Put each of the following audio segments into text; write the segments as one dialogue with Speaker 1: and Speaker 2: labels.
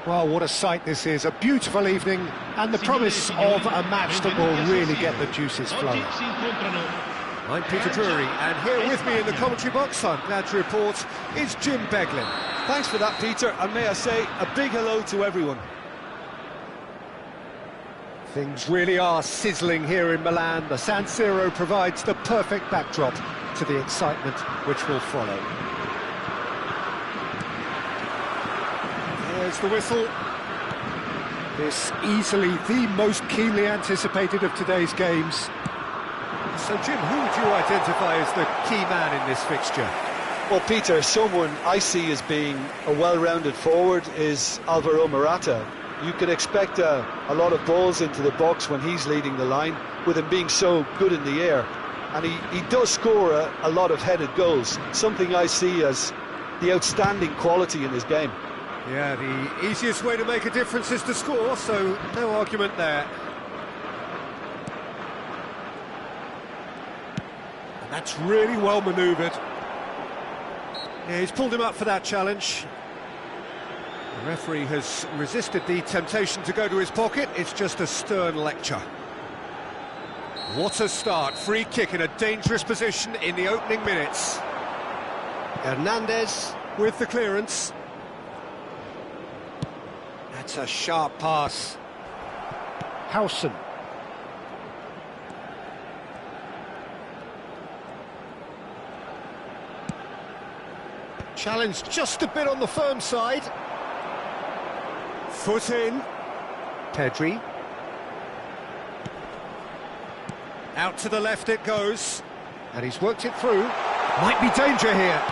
Speaker 1: Well, what a sight this is, a beautiful evening and the promise of a match that will really get the juices flowing.
Speaker 2: I'm Peter Drury, and here with me in the commentary box, I'm glad to report, is Jim Beglin.
Speaker 3: Thanks for that, Peter, and may I say a big hello to everyone.
Speaker 1: Things really are sizzling here in Milan. The San Siro provides the perfect backdrop to the excitement which will follow. There's the whistle. This easily the most keenly anticipated of today's games. So, Jim, who would you identify as the key man in this fixture?
Speaker 3: Well, Peter, someone I see as being a well-rounded forward is Alvaro Morata. You can expect a lot of balls into the box when he's leading the line, with him being so good in the air. And he does score a lot of headed goals, something I see as the outstanding quality in his game.
Speaker 1: Yeah, the easiest way to make a difference is to score, so no argument there. And that's really well manoeuvred. Yeah, he's pulled him up for that challenge. The referee has resisted the temptation to go to his pocket. It's just a stern lecture. What a start. Free kick in a dangerous position in the opening minutes. Hernandez with the clearance. That's a sharp pass. Howson. Challenge just a bit on the firm side. Foot in. Pedri. Out to the left it goes. And he's worked it through. Might be danger here.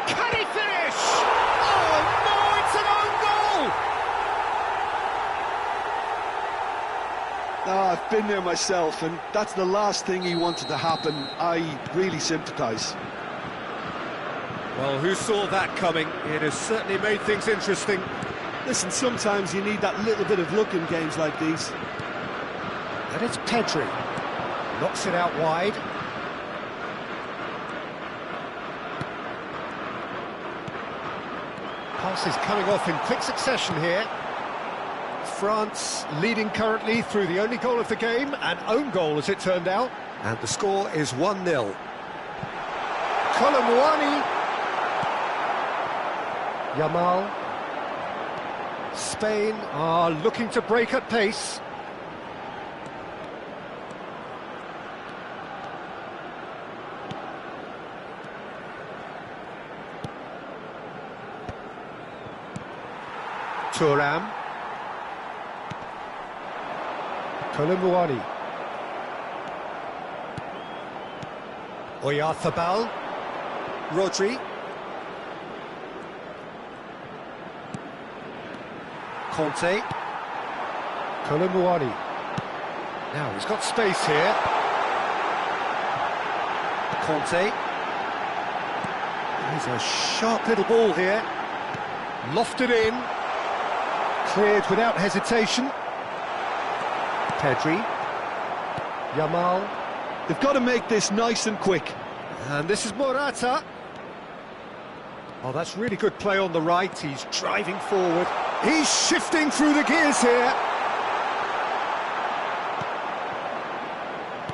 Speaker 1: Can he finish? Oh no, it's an own goal!
Speaker 3: Oh, I've been there myself, and that's the last thing he wanted to happen. I really sympathise.
Speaker 1: Well, who saw that coming? It has certainly made things interesting.
Speaker 3: Listen, sometimes you need that little bit of luck in games like these.
Speaker 1: And it's Pedri. Knocks it out wide. Passes coming off in quick succession here. France leading currently through the only goal of the game, an own goal as it turned out. And the score is 1-0. Colomwani. Yamal. Spain are looking to break at pace. Thuram. Colomwani. Oyarzabal. Rodri. Conte. Colomwani. Now he's got space here. Conte. He's a sharp little ball here. Lofted in. Cleared without hesitation. Pedri. Yamal.
Speaker 3: They've got to make this nice and quick.
Speaker 1: And this is Morata. Oh, that's really good play on the right. He's driving forward. He's shifting through the gears here.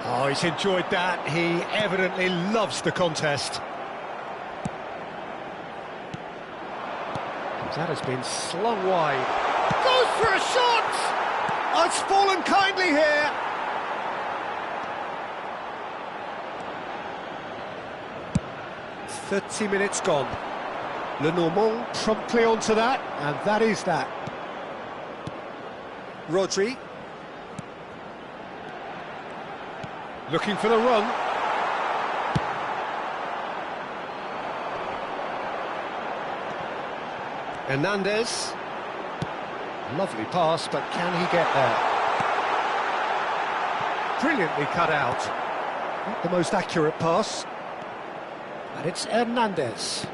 Speaker 1: Oh, he's enjoyed that. He evidently loves the contest. That has been slung wide. Goes for a shot! Oh, it's fallen kindly here. "30 minutes gone. Le Normand promptly onto that, and that is that. Rodri. Looking for the run.
Speaker 2: Hernandez. Lovely pass, but can he get there?
Speaker 1: Brilliantly cut out.
Speaker 2: Not the most accurate pass. And it's Hernandez.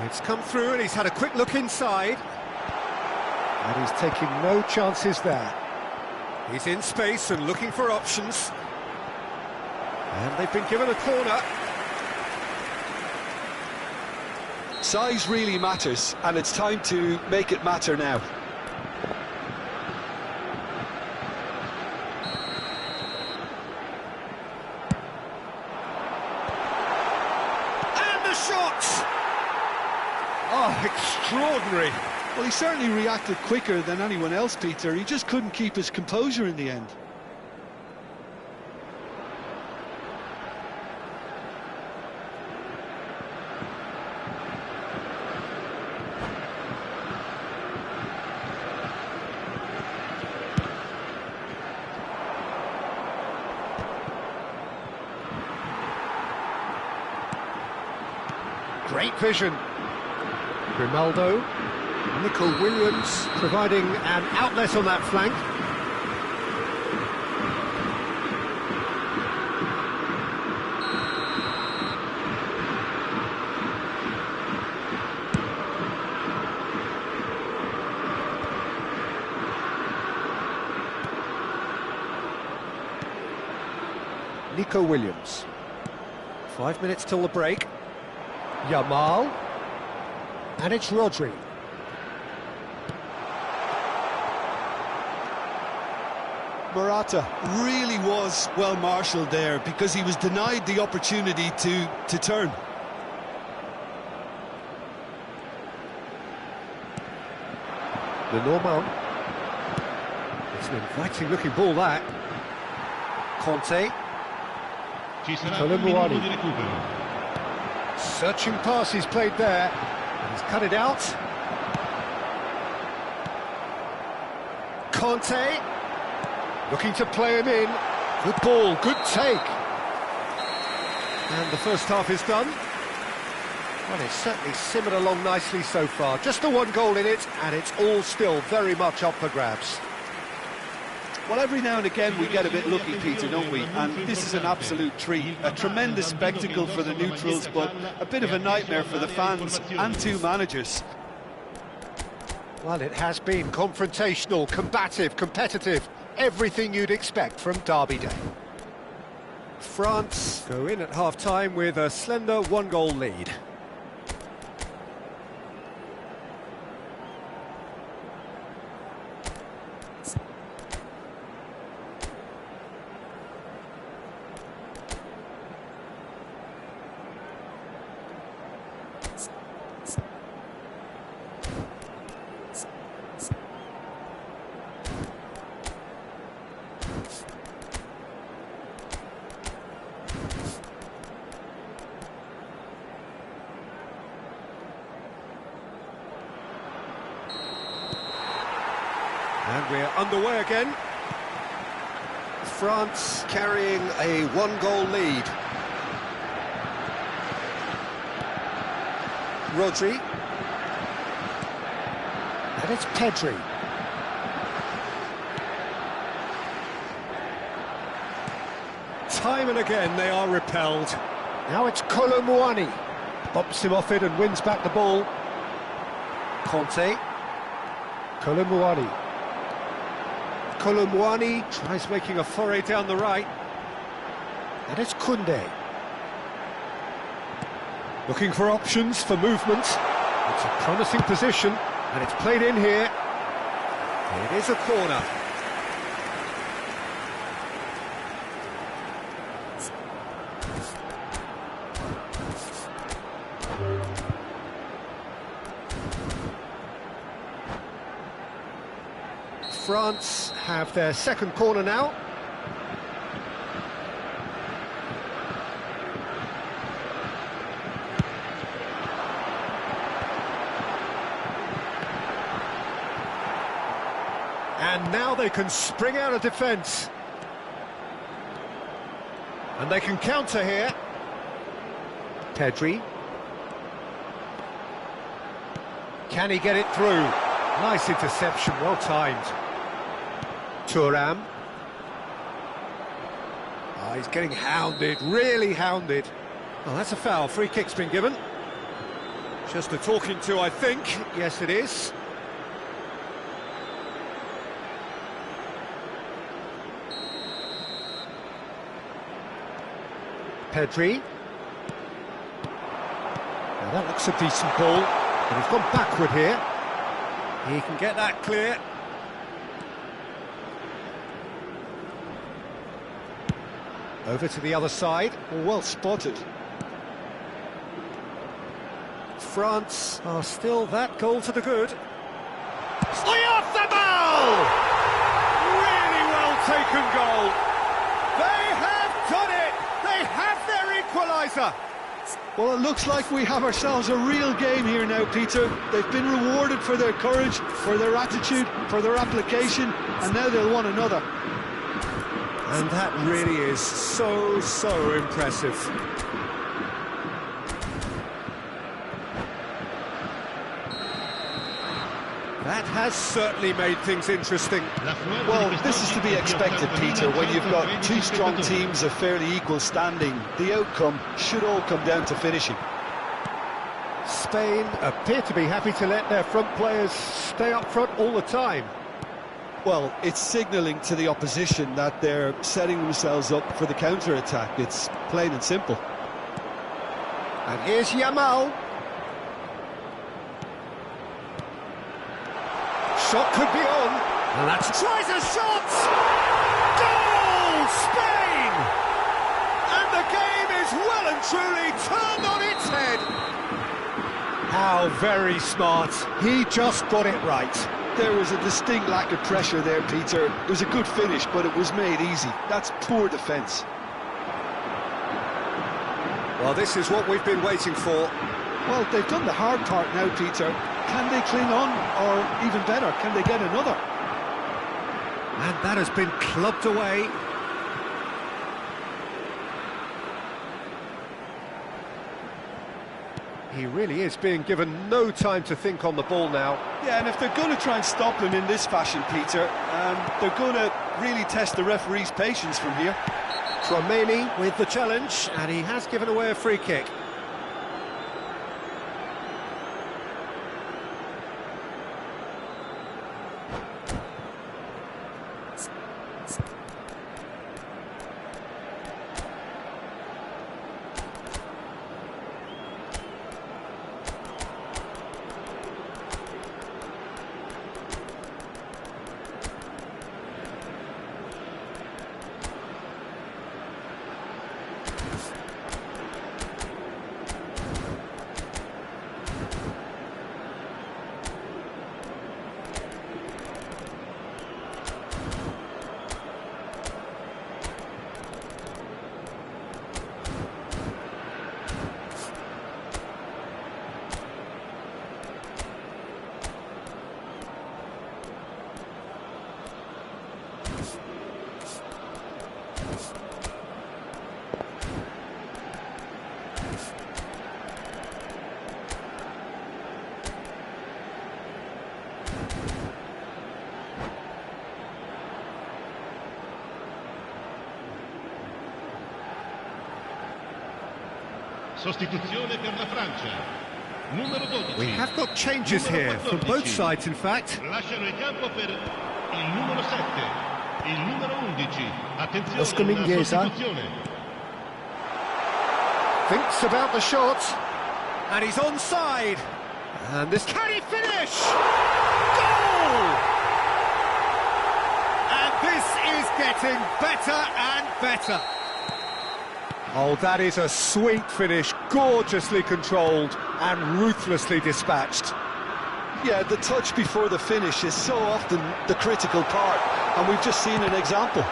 Speaker 1: It's come through and he's had a quick look inside.
Speaker 2: And he's taking no chances there.
Speaker 1: He's in space and looking for options. And they've been given a corner.
Speaker 3: Size really matters, and it's time to make it matter now.
Speaker 1: And the shot! Oh, extraordinary.
Speaker 3: Well, he certainly reacted quicker than anyone else, Peter. He just couldn't keep his composure in the end.
Speaker 2: Great vision. Grimaldo. Nico Williams providing an outlet on that flank. Nico Williams.
Speaker 1: 5 minutes till the break.
Speaker 2: Yamal. And it's Rodri.
Speaker 3: Morata really was well marshalled there because he was denied the opportunity to turn.
Speaker 2: Lenormand. It's an inviting looking ball, that. Conte. Colomboani. Searching pass he's played there. He's cut it out.
Speaker 1: Conte.
Speaker 2: Looking to play him in. Good ball, good take.
Speaker 1: And the first half is done.
Speaker 2: Well, it's certainly simmered along nicely so far. Just the one goal in it, and it's all still very much up for grabs.
Speaker 3: Well, every now and again we get a bit lucky, Peter, don't we? And this is an absolute treat. A tremendous spectacle for the neutrals, but a bit of a nightmare for the fans and two managers.
Speaker 2: Well, it has been confrontational, combative, competitive. Everything you'd expect from Derby Day.
Speaker 1: France go in at half-time with a slender one-goal lead. And we're underway again. France carrying a one-goal lead. Rodri.
Speaker 2: And it's Pedri.
Speaker 1: Time and again they are repelled.
Speaker 2: Now it's Colomboani. Bumps him off it and wins back the ball.
Speaker 1: Conte.
Speaker 2: Colomboani.
Speaker 1: Colomboani tries making a foray down the right.
Speaker 2: And it's Koundé.
Speaker 1: Looking for options for movement. It's a promising position, and it's played in here. It is a corner. France have their second corner now. And now they can spring out of defence. And they can counter here.
Speaker 2: Pedri.
Speaker 1: Can he get it through? Nice interception, well timed. Thuram. Oh, he's getting hounded, really hounded. Oh, that's a foul. Free kick's been given. Just a talking to, I think. Yes, it is. Pedri. Now that looks a decent ball, but he's gone backward here. He can get that clear. Over to the other side.
Speaker 3: Well spotted.
Speaker 1: France are still that goal to the good. Off the ball! Really well taken goal. They have done it! They have their equaliser!
Speaker 3: Well, it looks like we have ourselves a real game here now, Peter. They've been rewarded for their courage, for their attitude, for their application, and now they'll want another.
Speaker 1: And that really is so impressive. That has certainly made things interesting.
Speaker 3: Well, this is to be expected, Peter, when you've got two strong teams of fairly equal standing. The outcome should all come down to finishing.
Speaker 1: Spain appear to be happy to let their front players stay up front all the time.
Speaker 3: Well, it's signalling to the opposition that they're setting themselves up for the counter-attack. It's plain and simple.
Speaker 1: And here's Yamal. Shot could be on. And that's... Tries a shot! Goal! Spain! And the game is well and truly turned on its head. How very smart. He just got it right.
Speaker 3: There was a distinct lack of pressure there, Peter. It was a good finish, but it was made easy. That's poor defence.
Speaker 1: Well, this is what we've been waiting for.
Speaker 3: Well, they've done the hard part now, Peter. Can they cling on, or even better, can they get another?
Speaker 1: And that has been clubbed away. He really is being given no time to think on the ball now.
Speaker 3: Yeah, and if they're going to try and stop him in this fashion, Peter, they're going to really test the referee's patience from here.
Speaker 1: Tchouaméni with the challenge, and he has given away a free kick.
Speaker 4: Sostituzione per la Francia. Numero 12.
Speaker 1: We have got changes here from both sides, in fact.
Speaker 4: Lasciano il campo per il numero 7, il numero 11. Attenzione,
Speaker 2: Oscar
Speaker 4: una
Speaker 2: Mingueza.
Speaker 4: sostituzione.
Speaker 1: Thinks about the shot, and he's onside. And this... Can he finish? Goal! And this is getting better and better. Oh, that is a sweet finish, gorgeously controlled and ruthlessly dispatched.
Speaker 3: Yeah, the touch before the finish is so often the critical part, and we've just seen an example.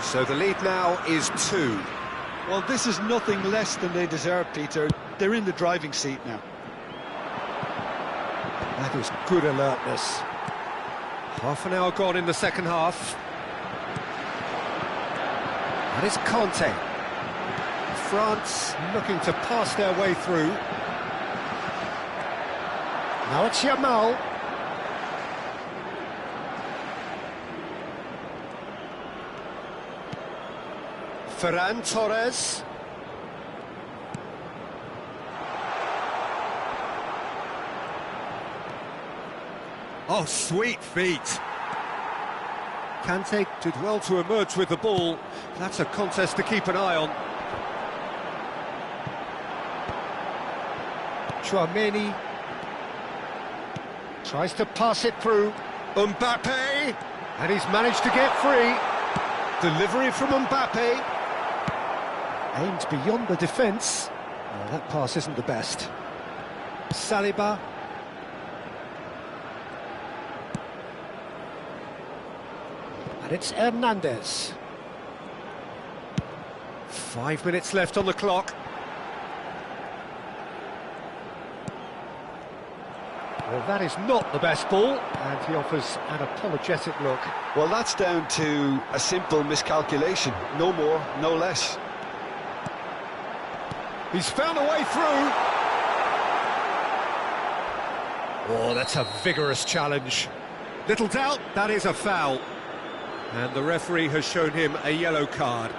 Speaker 1: So the lead now is 2.
Speaker 3: Well, this is nothing less than they deserve, Peter. They're in the driving seat now.
Speaker 1: That is good alertness. Half an hour gone in the second half. That is Conte. France looking to pass their way through.
Speaker 2: Now it's Yamal. Ferran Torres.
Speaker 1: Oh, sweet feet. Kante did well to emerge with the ball. That's a contest to keep an eye on.
Speaker 2: Chouameni tries to pass it through.
Speaker 1: Mbappe!
Speaker 2: And he's managed to get free.
Speaker 1: Delivery from Mbappe.
Speaker 2: Aimed beyond the defence. Oh, that pass isn't the best. Saliba. And it's Hernandez.
Speaker 1: 5 minutes left on the clock.
Speaker 2: Well, that is not the best ball, and he offers an apologetic look.
Speaker 3: Well, that's down to a simple miscalculation. No more, no less.
Speaker 1: He's found a way through. Oh, that's a vigorous challenge. Little doubt, that is a foul. And the referee has shown him a yellow card.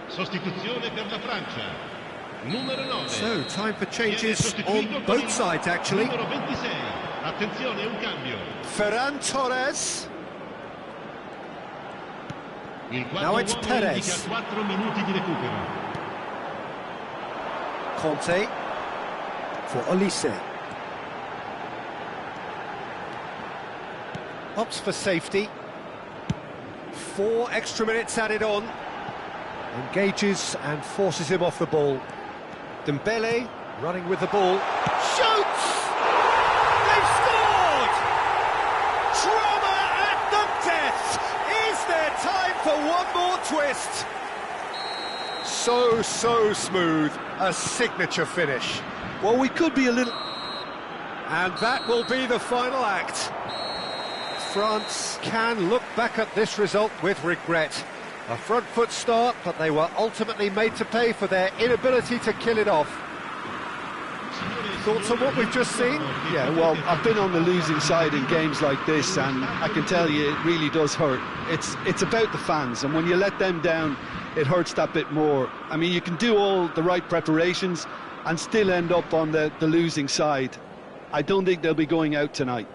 Speaker 4: Sostituzione per la Francia. Numero 9.
Speaker 1: So, time for changes on both sides, actually.
Speaker 4: Numero 26. Attenzione, un cambio.
Speaker 1: Ferran Torres.
Speaker 4: Il
Speaker 1: Now it's
Speaker 4: uomo
Speaker 1: Perez.
Speaker 4: indica 4 minuti di recupero.
Speaker 1: Conte.
Speaker 2: For Olise. Opts for safety.
Speaker 1: 4 extra minutes added on.
Speaker 2: Engages and forces him off the ball.
Speaker 1: Dembele running with the ball.
Speaker 2: Shoots!
Speaker 1: They've scored! Drama at the death! Is there time for one more twist? So smooth. A signature finish.
Speaker 3: Well, we could be a little...
Speaker 1: And that will be the final act. France can look back at this result with regret. A front foot start, but they were ultimately made to pay for their inability to kill it off. Thoughts on what we've just seen?
Speaker 3: Yeah, well, I've been on the losing side in games like this, and I can tell you it really does hurt. It's about the fans, and when you let them down, it hurts that bit more. I mean, you can do all the right preparations and still end up on the losing side. I don't think they'll be going out tonight.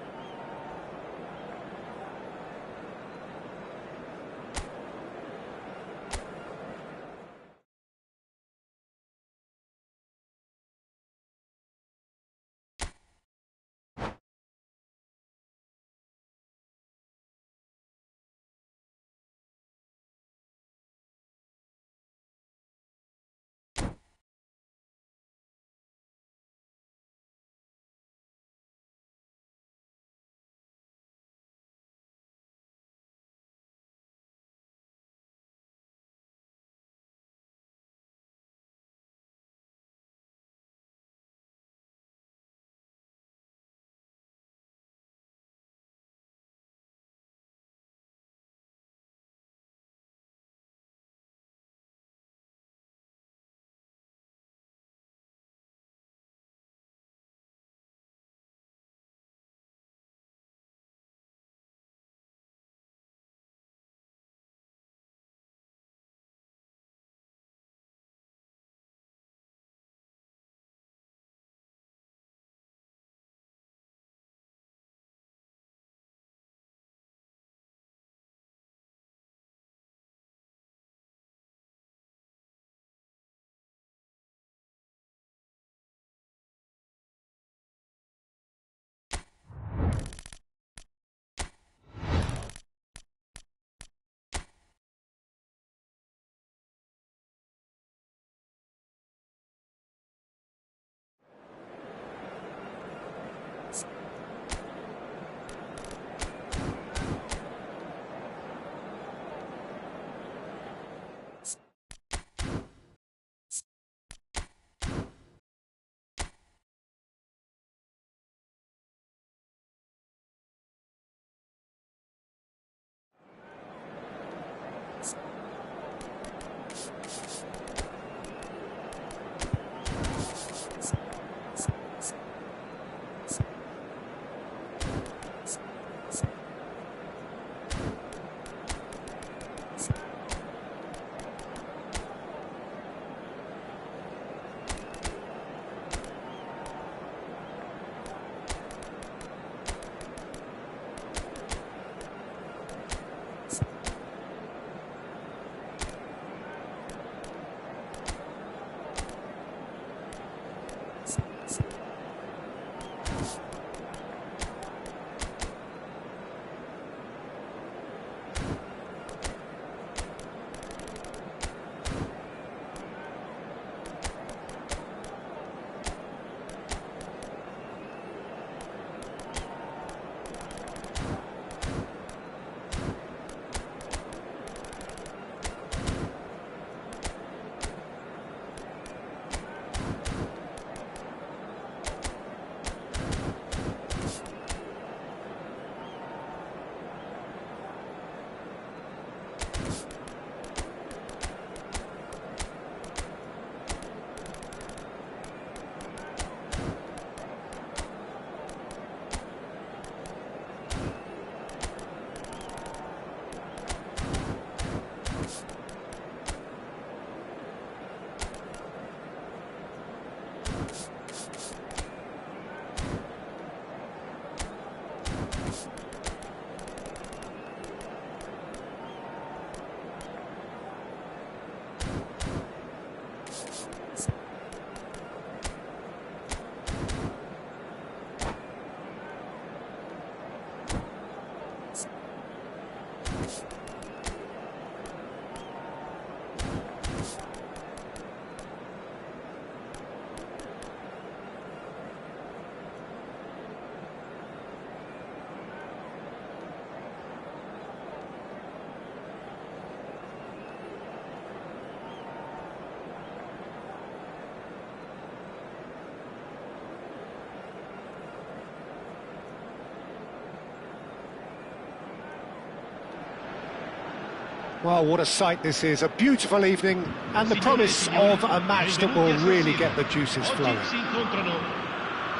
Speaker 2: Well, what a sight this is. A beautiful evening and the promise of a match that will really get the juices flowing.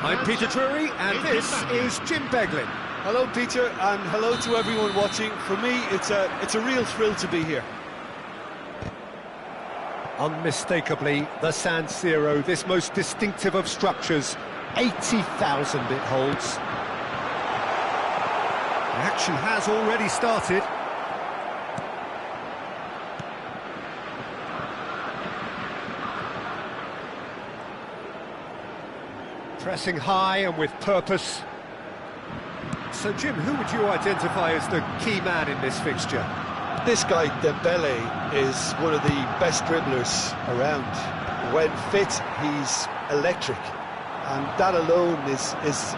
Speaker 1: I'm Peter Drury, and this is Jim Beglin.
Speaker 3: Hello, Peter, and hello to everyone watching. For me, it's a real thrill to be here.
Speaker 2: Unmistakably, the San Siro, this most distinctive of structures, 80,000 it holds.
Speaker 1: The action has already started.
Speaker 2: Pressing high and with purpose.
Speaker 1: So, Jim, who would you identify as the key man in this fixture?
Speaker 3: This guy, Dembele, is one of the best dribblers around. When fit, he's electric. And that alone is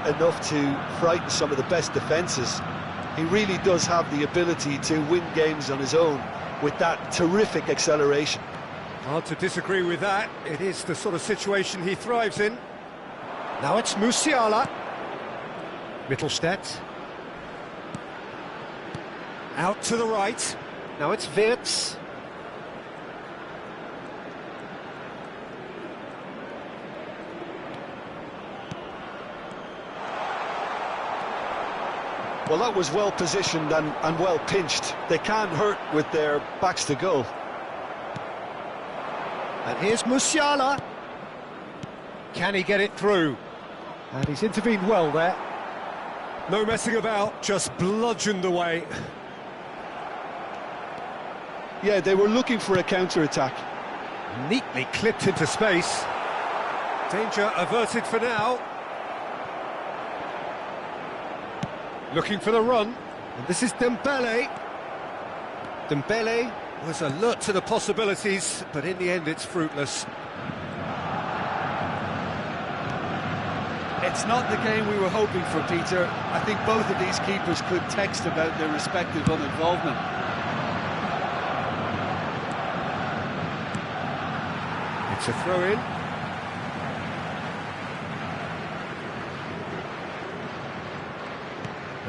Speaker 3: enough to frighten some of the best defences. He really does have the ability to win games on his own with that terrific acceleration.
Speaker 1: Hard to disagree with that. It is the sort of situation he thrives in.
Speaker 2: Now it's Musiala. Mittelstädt.
Speaker 1: Out to the right.
Speaker 2: Now it's Wirtz.
Speaker 3: Well, that was well positioned and well pinched. They can't hurt with their backs to goal.
Speaker 2: And here's Musiala. Can he get it through? And he's intervened well there.
Speaker 1: No messing about, just bludgeoned away.
Speaker 3: Yeah, they were looking for a counter-attack.
Speaker 2: Neatly clipped into space.
Speaker 1: Danger averted for now.
Speaker 2: Looking for the run. And this is Dembele. Dembele
Speaker 1: Was alert to the possibilities, but in the end it's fruitless.
Speaker 3: It's not the game we were hoping for, Peter. I think both of these keepers could text about their respective uninvolvement.
Speaker 1: It's a throw-in.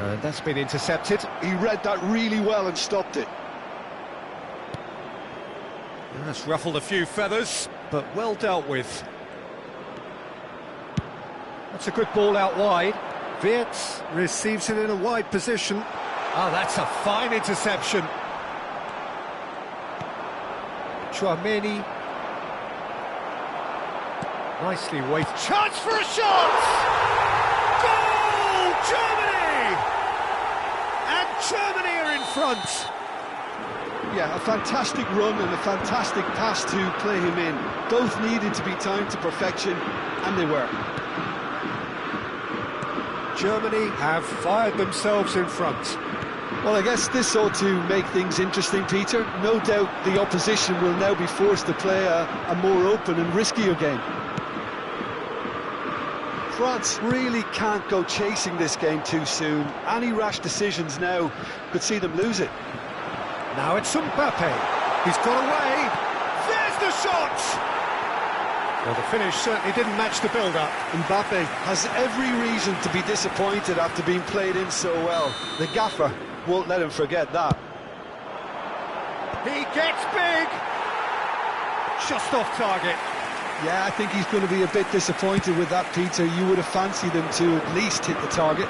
Speaker 2: And that's been intercepted.
Speaker 3: He read that really well and stopped it.
Speaker 1: That's ruffled a few feathers, but well dealt with.
Speaker 2: That's a good ball out wide.
Speaker 1: Wirtz receives it in a wide position.
Speaker 2: Oh, that's a fine interception. Chouameni. Nicely weighted.
Speaker 1: Chance for a shot! Goal! Germany! And Germany are in front.
Speaker 3: Yeah, a fantastic run and a fantastic pass to play him in. Both needed to be timed to perfection, and they were.
Speaker 1: Germany have fired themselves in front.
Speaker 3: Well, I guess this ought to make things interesting, Peter. No doubt the opposition will now be forced to play a more open and riskier game. France really can't go chasing this game too soon. Any rash decisions now could see them lose it.
Speaker 1: Now it's Mbappe. He's got away. There's the shot! Well, the finish certainly didn't match the build-up.
Speaker 3: Mbappe has every reason to be disappointed after being played in so well. The gaffer won't let him forget that.
Speaker 1: He gets big! Just off target.
Speaker 3: Yeah, I think he's going to be a bit disappointed with that, Peter. You would have fancied him to at least hit the target.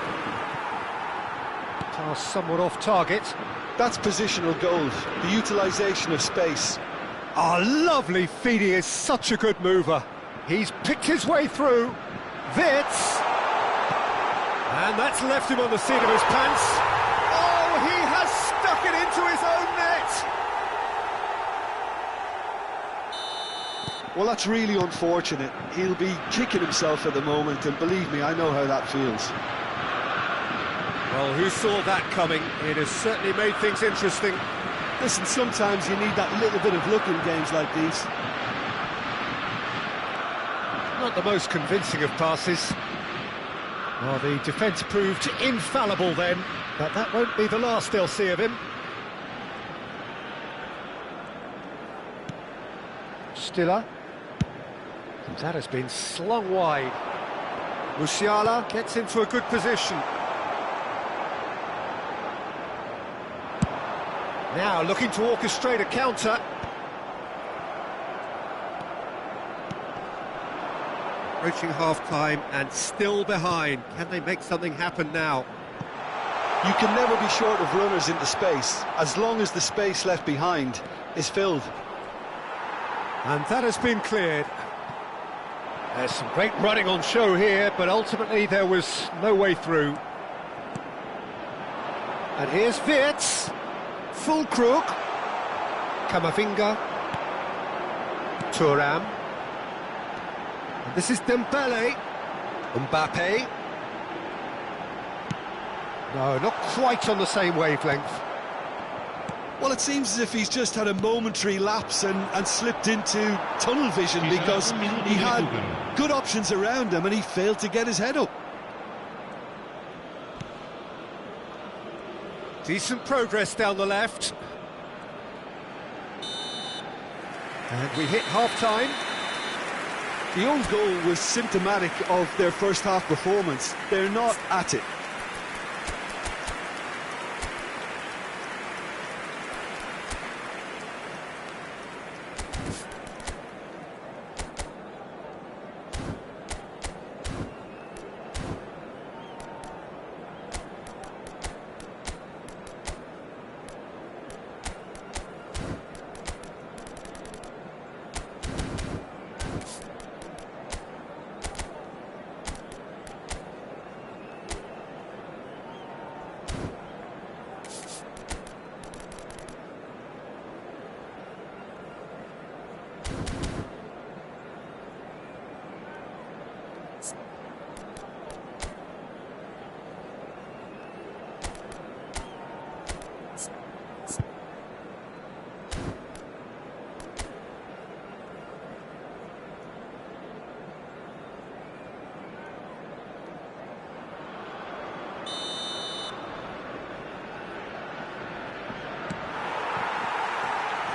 Speaker 2: Pass somewhat off target.
Speaker 3: That's positional gold, the utilisation of space.
Speaker 1: Oh, lovely feed. He is such a good mover. He's picked his way through. Wirtz. And that's left him on the seat of his pants. Oh, he has stuck it into his own net.
Speaker 3: Well, that's really unfortunate. He'll be kicking himself at the moment, and believe me, I know how that feels.
Speaker 1: Well, who saw that coming? It has certainly made things interesting.
Speaker 3: Listen, sometimes you need that little bit of luck in games like these.
Speaker 2: Not the most convincing of passes. Well, the defence proved infallible then, but that won't be the last they'll see of him. Stiller. That has been slung wide.
Speaker 1: Musiala gets into a good position. Now looking to orchestrate a counter. Approaching half-time and still behind. Can they make something happen now?
Speaker 3: You can never be short of runners into space, as long as the space left behind is filled.
Speaker 1: And that has been cleared. There's some great running on show here, but ultimately there was no way through. And here's Wirtz. Full crook. Kamavinga. Thuram. And this is Dembele. Mbappe. No, not quite on the same wavelength.
Speaker 3: Well, it seems as if he's just had a momentary lapse and slipped into tunnel vision, because he had good options around him and he failed to get his head up.
Speaker 1: Decent progress down the left. And we hit half-time.
Speaker 3: The own goal was symptomatic of their first half performance. They're not at it.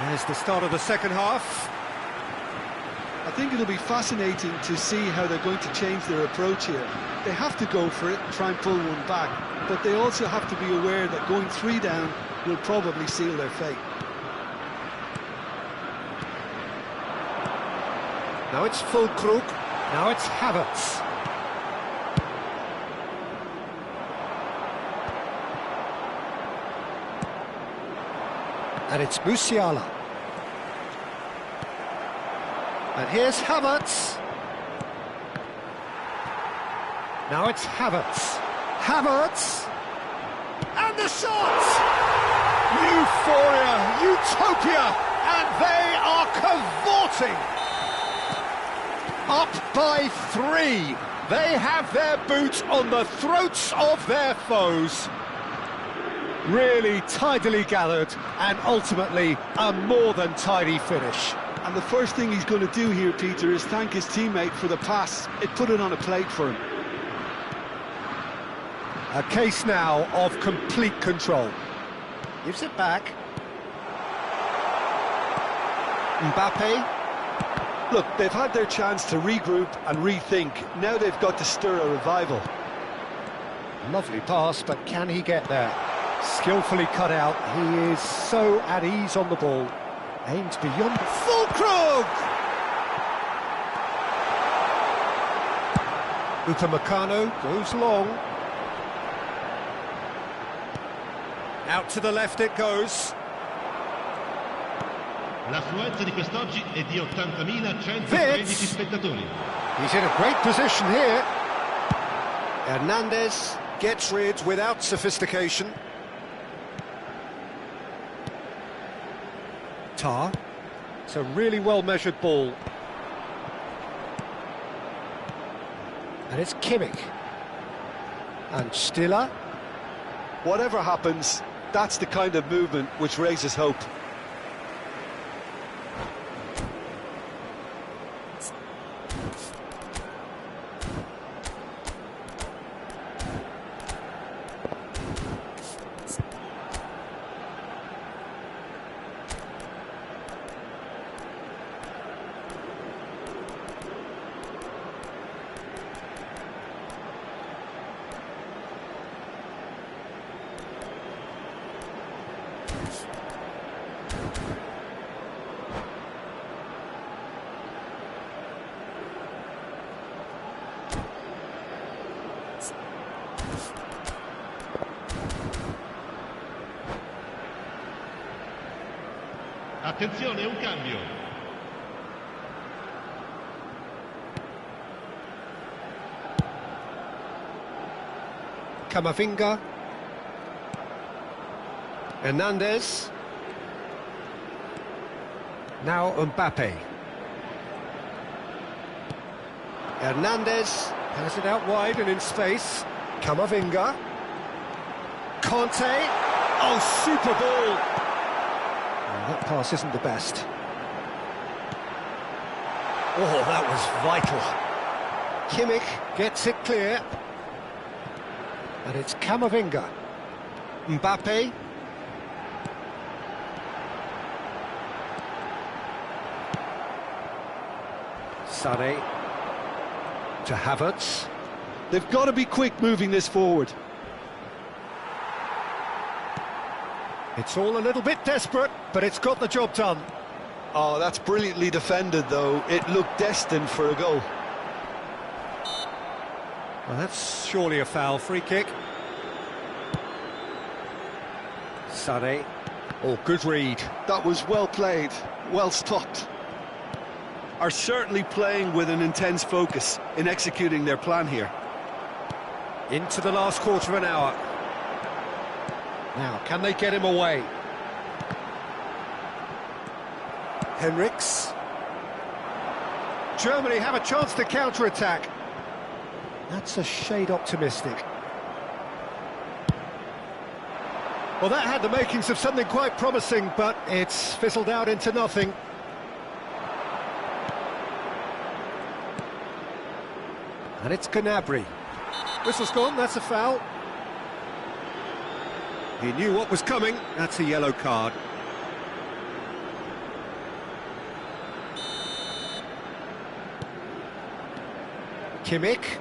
Speaker 1: There's the start of the second half.
Speaker 3: I think it'll be fascinating to see how they're going to change their approach here. They have to go for it and try and pull one back, but they also have to be aware that going 3 down will probably seal their fate.
Speaker 1: Now it's Füllkrug. Now it's Havertz. And it's Musiala. And here's Havertz. Now it's Havertz. Havertz! And the shot! Euphoria, utopia, and they are cavorting! Up by 3. They have their boot on the throats of their foes. Really tidily gathered, and ultimately a more than tidy finish.
Speaker 3: And the first thing he's going to do here, Peter, is thank his teammate for the pass. It put it on a plate for him.
Speaker 1: A case now of complete control. Gives it back. Mbappe.
Speaker 3: Look, they've had their chance to regroup and rethink. Now they've got to stir a revival.
Speaker 1: Lovely pass, but can he get there? Skillfully cut out. He is so at ease on the ball. Aims beyond. Füllkrug! Upamecano goes long. Out to the left it goes.
Speaker 4: L'affluenza di quest'oggi è di 80.113 spettatori.
Speaker 1: He's in a great position here. Hernandez gets rid without sophistication. Tar. It's a really well-measured ball. And it's Kimmich. And Stiller.
Speaker 3: Whatever happens, that's the kind of movement which raises hope.
Speaker 4: Attenzione, un cambio.
Speaker 2: Camavinga. Hernandez. Now Mbappe. Hernandez has it out wide and in space. Camavinga. Conte. Oh, super ball. Oh, that pass isn't the best. Oh, that was vital. Kimmich gets it clear. And it's Camavinga. Mbappe. Sané. To Havertz.
Speaker 3: They've got to be quick moving this forward.
Speaker 2: It's all a little bit desperate, but it's got the job done.
Speaker 3: Oh, that's brilliantly defended, though. It looked destined for a goal.
Speaker 2: Well, that's surely a foul. Free kick. Sané. Oh, good read.
Speaker 3: That was well played, well stopped. Are certainly playing with an intense focus in executing their plan here.
Speaker 2: Into the last quarter of an hour. Now, can they get him away? Henrichs. Germany have a chance to counter-attack. That's a shade optimistic. Well, that had the makings of something quite promising, but it's fizzled out into nothing. And it's Gnabry. Whistle's gone, that's a foul. He knew what was coming, that's a yellow card. Kimmich.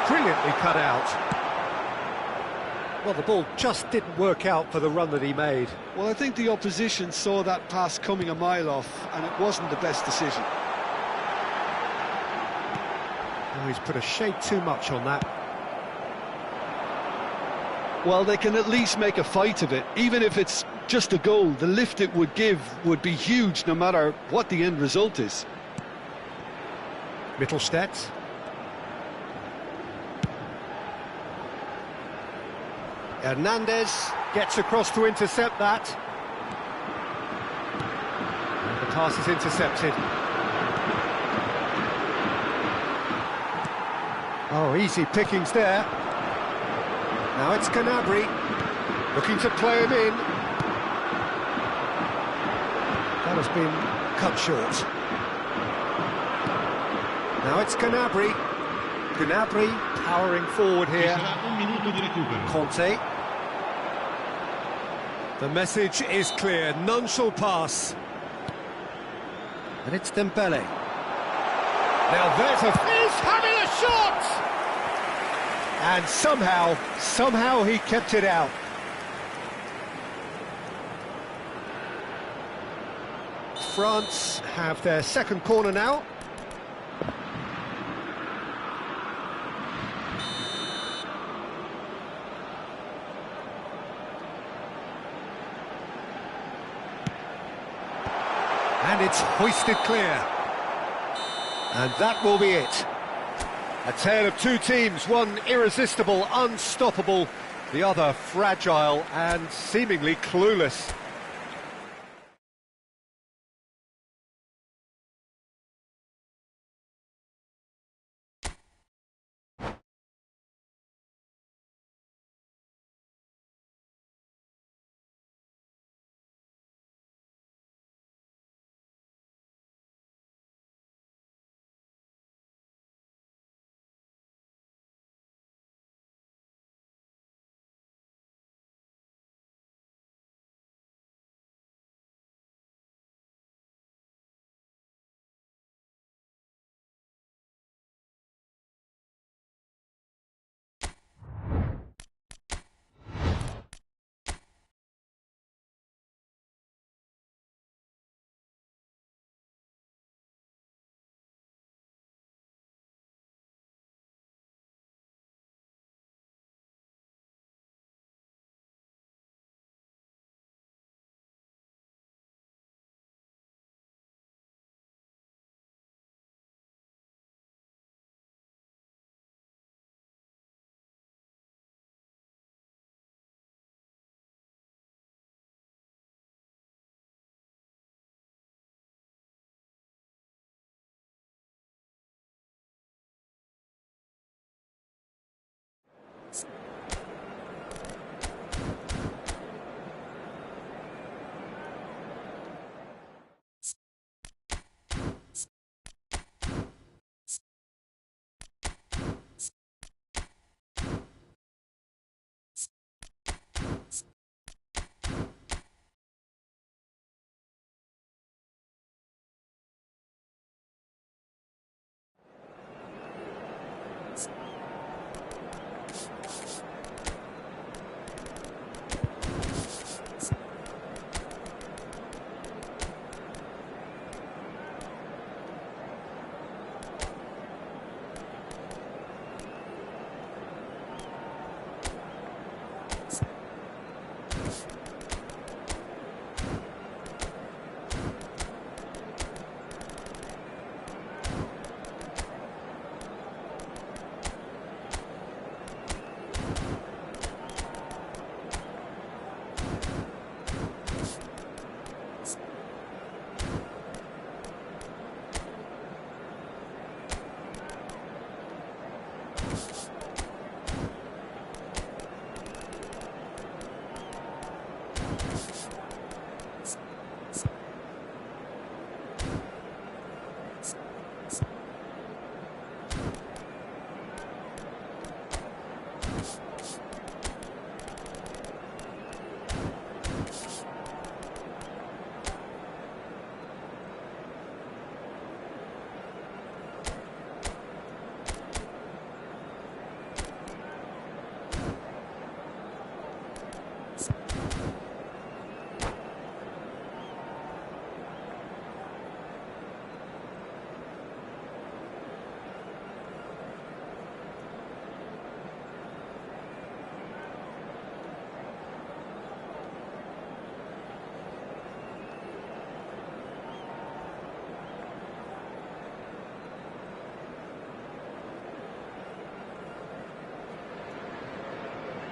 Speaker 2: Brilliantly cut out. Well, the ball just didn't work out for the run that he made.
Speaker 3: Well, I think the opposition saw that pass coming a mile off, and it wasn't the best decision.
Speaker 2: Oh, he's put a shade too much on that.
Speaker 3: Well, they can at least make a fight of it. Even if it's just a goal, the lift it would give would be huge no matter what the end result is.
Speaker 2: Mittelstadt. Hernandez gets across to intercept that. And the pass is intercepted. Oh, easy pickings there. Now it's Gnabry, looking to play him in. That has been cut short. Now it's Gnabry. Gnabry powering forward
Speaker 4: Ci
Speaker 2: here.
Speaker 4: sarà un minuto di recupero.
Speaker 2: Conte. The message is clear, none shall pass. And it's Dembele. Now there's he's having a shot! And somehow he kept it out. France have their second corner now. And it's hoisted clear. And that will be it. A tale of two teams, one irresistible, unstoppable, the other fragile and seemingly clueless.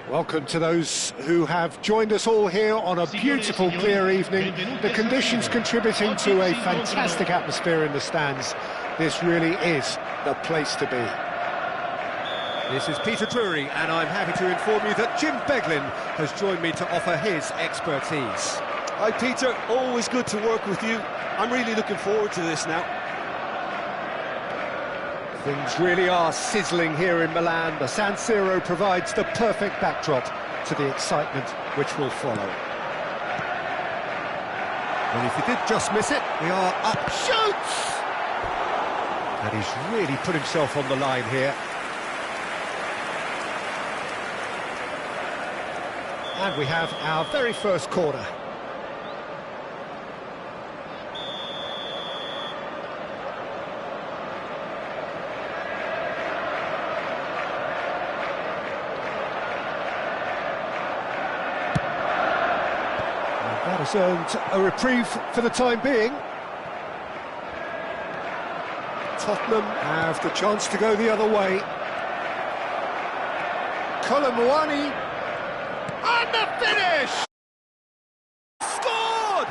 Speaker 1: Welcome to those who have joined us all here on a beautiful, clear evening. The conditions contributing to a fantastic atmosphere in the stands. This really is the place to be. This is Peter Drury, and I'm happy to inform you that Jim Beglin has joined me to offer his expertise.
Speaker 3: Hi Peter, always good to work with you. I'm really looking forward to this now.
Speaker 1: Things really are sizzling here in Milan. The San Siro provides the perfect backdrop to the excitement which will follow. And if he did just miss it, we are up. Shoots! And he's really put himself on the line here. And we have our very first corner. That has earned a reprieve for the time being. Tottenham have the chance to go the other way. Colomwani, and the finish! Scored!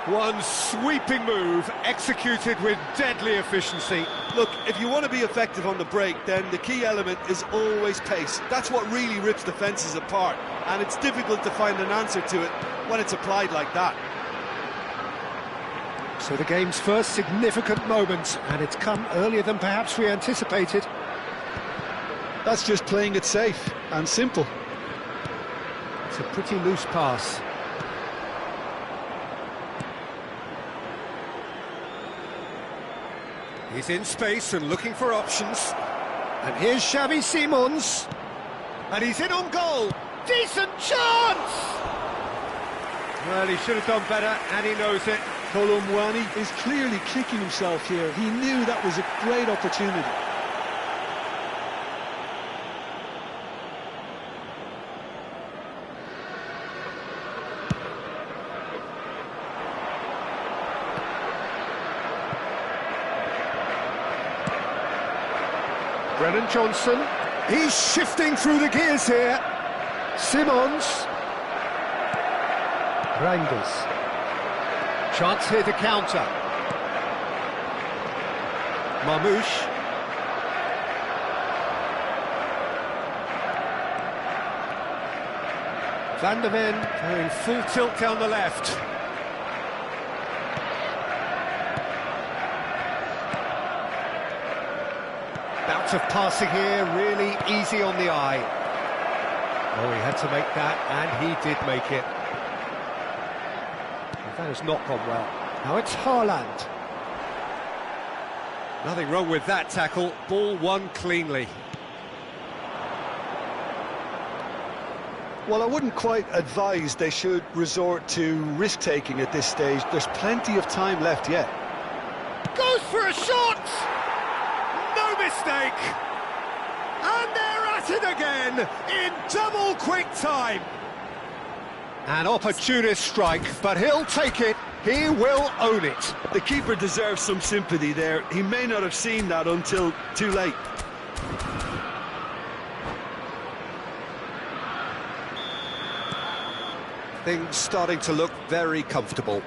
Speaker 1: One sweeping move, executed with deadly efficiency.
Speaker 3: Look, if you want to be effective on the break, then the key element is always pace. That's what really rips defences apart, and it's difficult to find an answer to it when it's applied like that.
Speaker 1: So the game's first significant moment, and it's come earlier than perhaps we anticipated.
Speaker 3: That's just playing it safe and simple.
Speaker 1: It's a pretty loose pass. He's in space and looking for options. And here's Xavi Simons. And he's in on goal. Decent chance! Well, he should have done better, and he knows it.
Speaker 3: Colomwani is clearly kicking himself here. He knew that was a great opportunity.
Speaker 1: Brennan Johnson, he's shifting through the gears here. Simons. Reinders. Chance here to counter. Marmouche. Van der Ven going full tilt down the left. Bout of passing here, really easy on the eye. Oh, he had to make that, and he did make it. That has not gone well. Now it's Haaland. Nothing wrong with that tackle. Ball won cleanly.
Speaker 3: Well, I wouldn't quite advise they should resort to risk-taking at this stage. There's plenty of time left yet.
Speaker 1: Goes for a shot! No mistake! And they're at it again in double quick time. An opportunist strike, but he'll take it. He will own it.
Speaker 3: The keeper deserves some sympathy there. He may not have seen that until too late.
Speaker 1: Things starting to look very comfortable.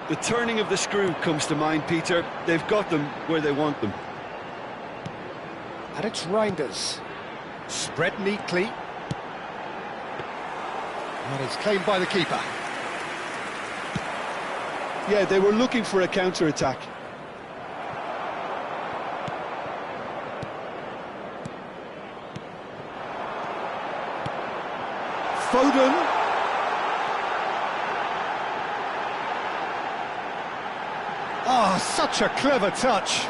Speaker 3: The turning of the screw comes to mind, Peter. They've got them where they want them.
Speaker 1: And it's Reinders. Spread neatly. And it's claimed by the keeper.
Speaker 3: Yeah, they were looking for a counter-attack.
Speaker 1: Foden. Ah, such a clever touch.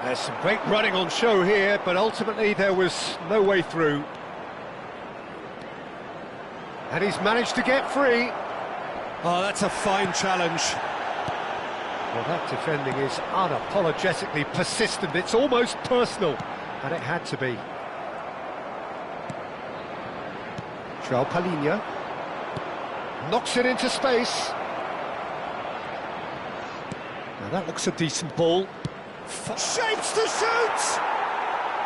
Speaker 1: There's some great running on show here, but ultimately there was no way through. And he's managed to get free. Oh, that's a fine challenge. Well, that defending is unapologetically persistent. It's almost personal, and it had to be. João Palhinha knocks it into space. Now that looks a decent ball. Shapes to shoot!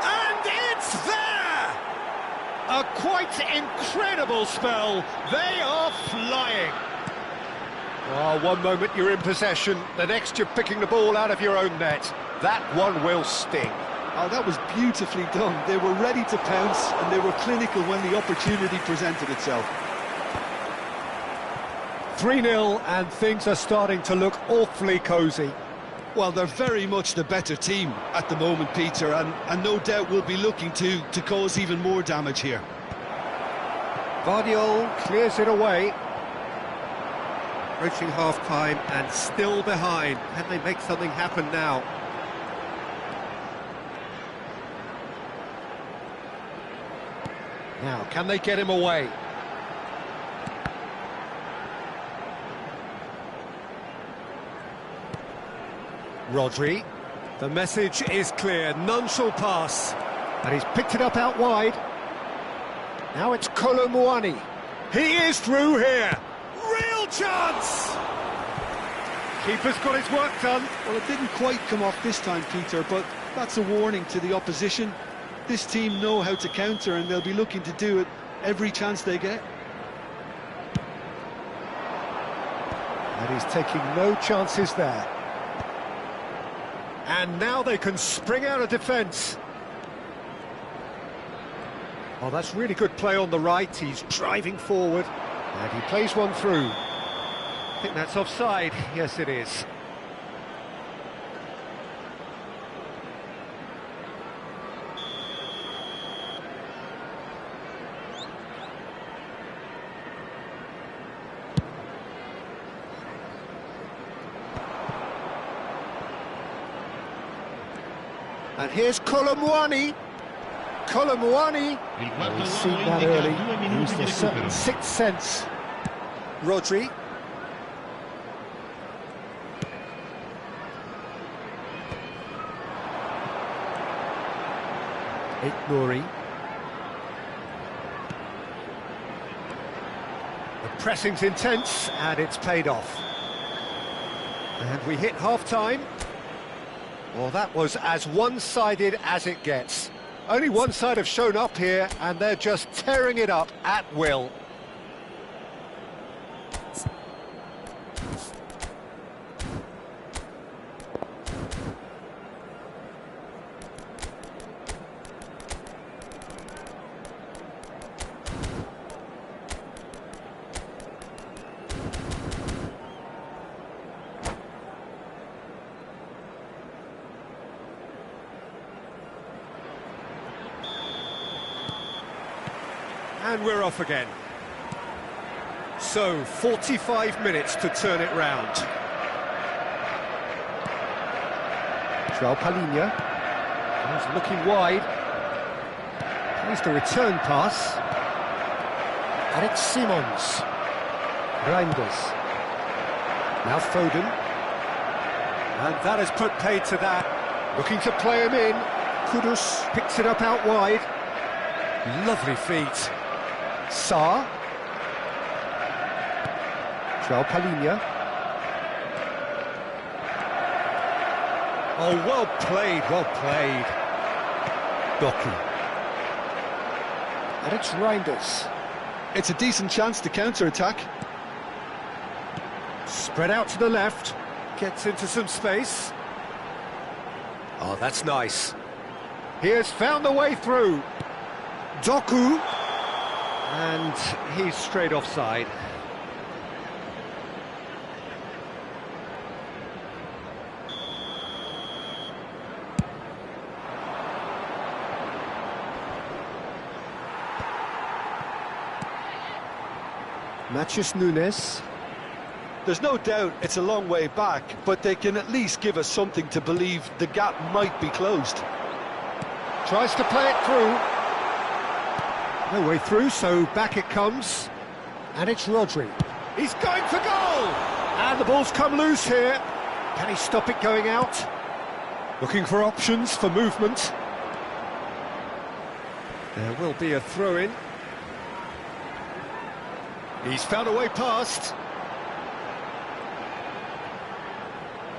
Speaker 1: And it's there!
Speaker 2: A quite incredible spell. They are flying.
Speaker 1: Oh, one moment you're in possession, the next you're picking the ball out of your own net. That one will sting.
Speaker 3: Oh, that was beautifully done. They were ready to pounce, and they were clinical when the opportunity presented itself.
Speaker 1: 3-0, and things are starting to look awfully cosy.
Speaker 3: Well, they're very much the better team at the moment, Peter, and no doubt will be looking to cause even more damage here.
Speaker 1: Guardiola clears it away. Approaching half-time and still behind. Can they make something happen now? Now, can they get him away? Rodri. The message is clear, none shall pass. And he's picked it up out wide. Now it's Colomwani. He is through here. Real chance! Keeper's got his work done.
Speaker 3: Well, it didn't quite come off this time, Peter, but that's a warning to the opposition. This team know how to counter, and they'll be looking to do it every chance they get.
Speaker 1: And he's taking no chances there. And now they can spring out of defence. Oh, that's really good play on the right. He's driving forward. And he plays one through. I think that's offside. Yes, it is. And here's Colomwani. Colomwani. We've seen that early. Used a certain sixth sense. Rodri. Nouri. The pressing's intense, and it's paid off. And we hit half-time. Well, that was as one-sided as it gets. Only one side have shown up here, and they're just tearing it up at will. And we're off again. So, 45 minutes to turn it round. João Palhinha. He's looking wide. Here's the return pass. And it's Simons. Reinders. Now Foden. And that has put paid to that. Looking to play him in. Kudus picks it up out wide. Lovely feet. Sarr. João Palhinha. Oh, well played, well played. Doku. And it's Reinders.
Speaker 3: It's a decent chance to counter-attack.
Speaker 1: Spread out to the left. Gets into some space. Oh, that's nice. He has found the way through. Doku. And he's straight offside. Matheus Nunes.
Speaker 3: There's no doubt it's a long way back, but they can at least give us something to believe the gap might be closed.
Speaker 1: Tries to play it through. No way through, so back it comes. And it's Rodri. He's going for goal! And the ball's come loose here. Can he stop it going out? Looking for options for movement. There will be a throw-in. He's found a way past.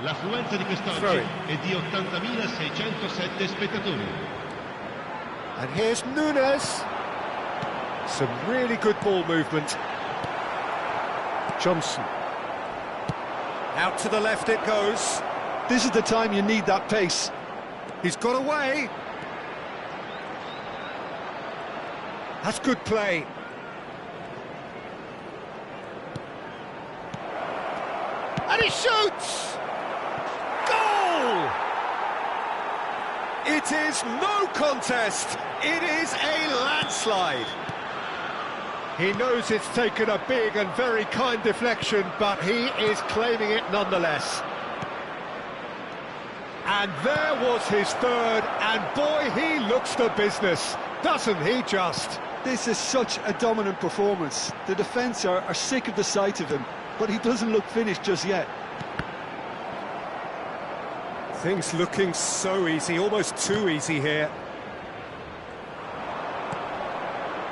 Speaker 4: L'affluenza di quest'oggi è di 80.607 spettatori.
Speaker 1: And here's Nunes. Some really good ball movement. Johnson. Out to the left it goes.
Speaker 3: This is the time you need that pace.
Speaker 1: He's got away. That's good play. And he shoots! Goal! It is no contest. It is a landslide. He knows it's taken a big and very kind deflection, but he is claiming it nonetheless. And there was his third, and boy, he looks the business, doesn't he just?
Speaker 3: This is such a dominant performance. The defence are sick of the sight of him, but he doesn't look finished just yet.
Speaker 1: Things looking so easy, almost too easy here.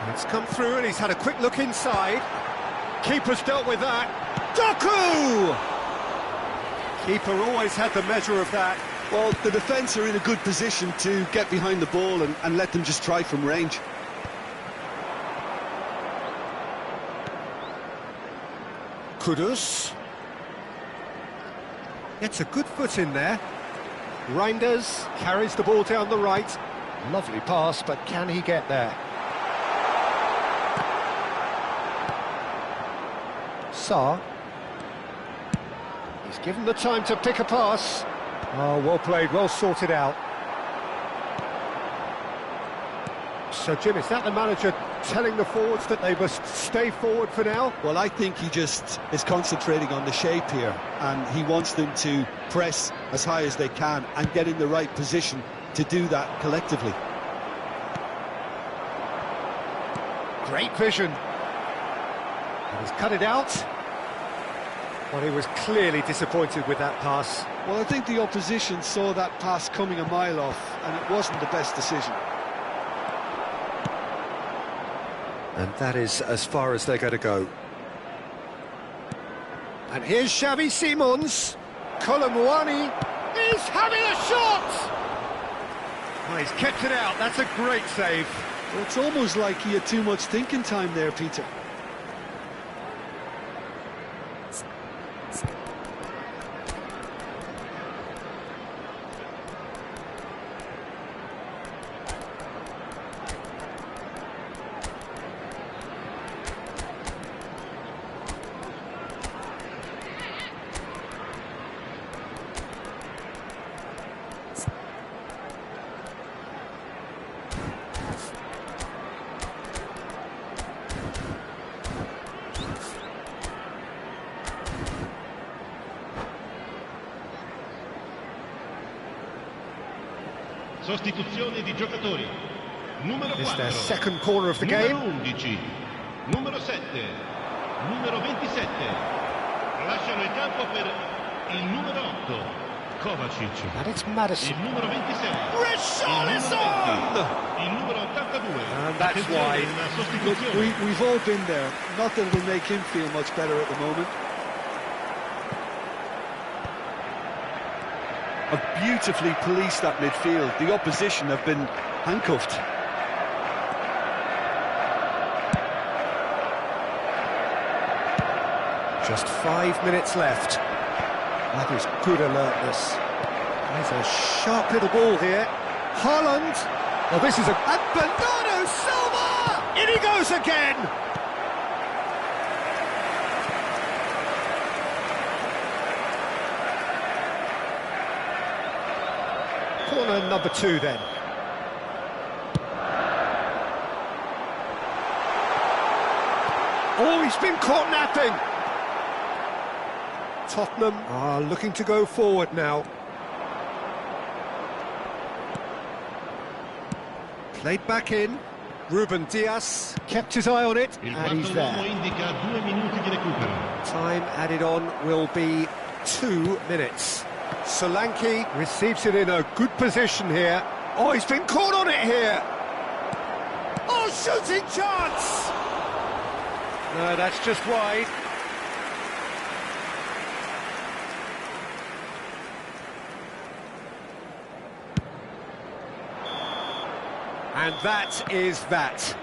Speaker 1: It's come through and he's had a quick look inside. Keeper's dealt with that. Doku! Keeper always had the measure of that.
Speaker 3: Well, the defence are in a good position to get behind the ball and let them just try from range.
Speaker 1: Kudus. Gets a good foot in there. Reinders carries the ball down the right. Lovely pass, but can he get there? Sarr. He's given the time to pick a pass. Oh, well played, well sorted out. So, Jim, is that the manager telling the forwards that they must stay forward for now?
Speaker 3: Well, I think he just is concentrating on the shape here, and he wants them to press as high as they can and get in the right position to do that collectively.
Speaker 1: Great vision. And he's cut it out. Well, he was clearly disappointed with that pass.
Speaker 3: Well, I think the opposition saw that pass coming a mile off, and it wasn't the best decision.
Speaker 1: And that is as far as they're going to go. And here's Xavi Simons. Colomwani is having a shot! Oh, he's kept it out, that's a great save.
Speaker 3: Well, it's almost like he had too much thinking time there, Peter.
Speaker 4: Sostituzione di giocatori. Numero
Speaker 1: It's
Speaker 4: 4.
Speaker 1: their second corner of the
Speaker 4: Numero
Speaker 1: game.
Speaker 4: 11. Numero 7. Numero 27. Lasciano il campo per il numero 8. Kovacic.
Speaker 1: And it's Madison.
Speaker 4: Il numero 26.
Speaker 1: Richarlison!
Speaker 4: Il numero 82.
Speaker 1: And that's why.
Speaker 4: Una
Speaker 3: Look,
Speaker 4: sostituzione.
Speaker 3: we've all been there. Not that it'll make him feel much better at the moment. Have beautifully policed that midfield. The opposition have been handcuffed.
Speaker 1: Just 5 minutes left. That is good alertness. There's a sharp little ball here. Haaland. Oh, this is a... And Bernardo Silva! In he goes again! Corner number 2 then. Oh, he's been caught napping! Tottenham are looking to go forward now. Played back in. Ruben Dias kept his eye on it,
Speaker 4: Il
Speaker 1: and he's
Speaker 4: quarto uomo
Speaker 1: there.
Speaker 4: indica 2 minuti di recupero.
Speaker 1: Time added on will be 2 minutes. Solanke receives it in a good position here. Oh, he's been caught on it here. Oh, shooting chance! No, that's just wide. And that is that.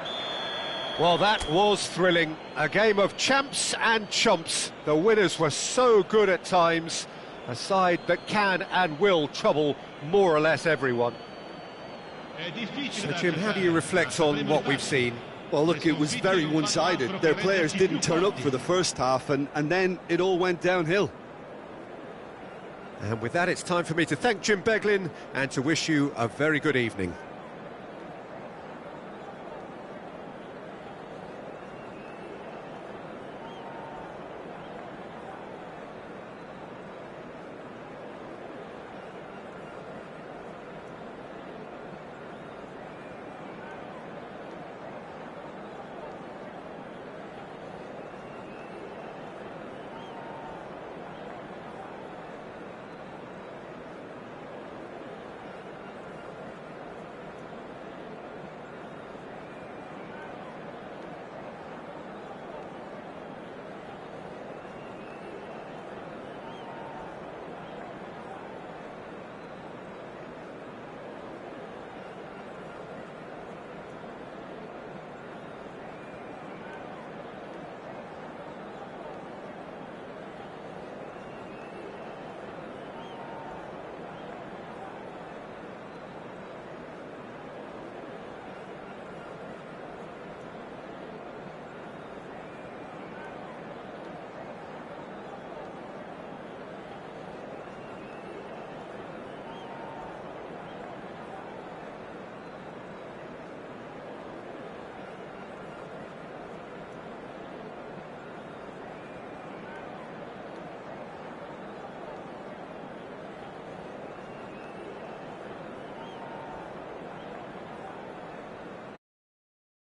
Speaker 1: Well, that was thrilling. A game of champs and chumps. The winners were so good at times. A side that can and will trouble more or less everyone. So, Jim, how do you reflect on what we've seen?
Speaker 5: Well, look, it was very one-sided. Their players didn't turn up for the first half, and then it all went downhill.
Speaker 1: And with that, it's time for me to thank Jim Beglin and to wish you a very good evening.